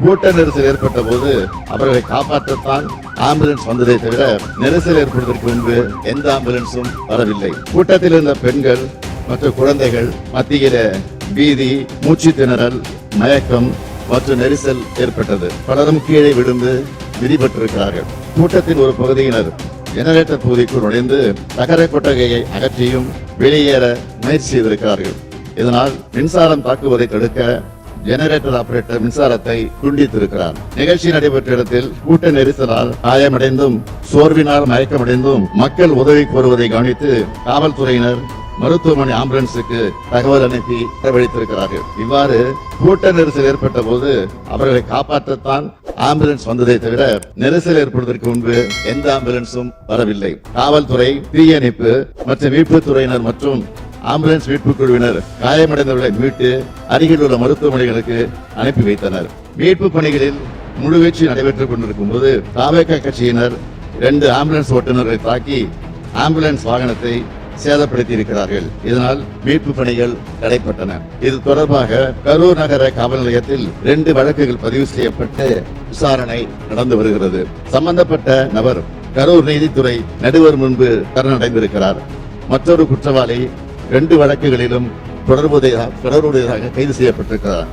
கூட்ட நெரிசல் ஏற்பட்ட போது அவர்களை காப்பாற்றத்தான் ஆம்புலன்ஸ் வந்ததை தவிர நெரிசல் ஏற்படுவதற்கு முன்பு எந்த ஆம்புலன்ஸும் வரவில்லை. கூட்டத்தில் இருந்த பெண்கள் மற்றும் குழந்தைகள் மத்தியில பீதி, மூச்சு திணறல், மயக்கம் மற்றும் நெரிசல் ஏற்பட்டது. பலரும் கீழே விழுந்து விதிபட்டிருக்கிறார்கள். கூட்டத்தின் ஒரு பகுதியினர் ஜெனரேட்டர் பகுதிக்குள் நுழைந்து தகர கொட்டகையை அகற்றியும் வெளியேற முயற்சி செய்திருக்கிறார்கள். இதனால் மின்சாரம் தாக்குவதை தடுக்க ஜெனரேட்டர் ஆபரேட்டர் மின்சாரத்தை துண்டித்திருக்கிறார். நிகழ்ச்சி நடைபெற்ற இடத்தில் கூட்ட நெரிசலால் காயமடைந்தும் சோர்வினால் மயக்கமடைந்தும் மக்கள் உதவி கோருவதை கவனித்து காவல்துறையினர் மருத்துவமனை ஆம்புலன்ஸுக்கு தகவல் அனுப்பி வரவழைத்திருக்கிறார்கள். இவ்வாறு கூட்ட நெரிசல் ஏற்பட்ட போது அவர்களை காப்பாற்றத்தான் ஆம்புலன்ஸ் வந்ததை தவிர நெரிசல் ஏற்படுவதற்கு முன்பு எந்த ஆம்புலன்ஸும் வரவில்லை. காவல்துறை, தீயணைப்பு மற்றும் மீட்புத் துறையினர் மற்றும் ஆம்புலன்ஸ் மீட்பு குழுவினர் காயமடைந்தவர்களை மீட்டு அருகில் உள்ள மருத்துவமனைகளுக்கு அனுப்பி வைத்தனர். மீட்பு பணிகளில் முழுவீச்சு நடைபெற்றுக் கொண்டிருக்கும் போது தாவேகா கட்சியினர் 2 ஆம்புலன்ஸ் ஓட்டுநர்களை தாக்கி ஆம்புலன்ஸ் வாகனத்தை சேதப்படுத்தி இருக்கிறார்கள். இதனால் மீட்பு பணிகள் தடைப்பட்டன. இது தொடர்பாக கரூர் நகர காவல் நிலையத்தில் 2 வழக்குகள் பதிவு செய்யப்பட்டு விசாரணை நடந்து வருகிறது. சம்பந்தப்பட்ட நபர் கரூர் நீதித்துறை நடுவர் முன்பு சரணடைந்திருக்கிறார். மற்றொரு குற்றவாளி 2 வழக்குகளிலும் தொடர்புடையதாக கைது செய்யப்பட்டிருக்கிறார்.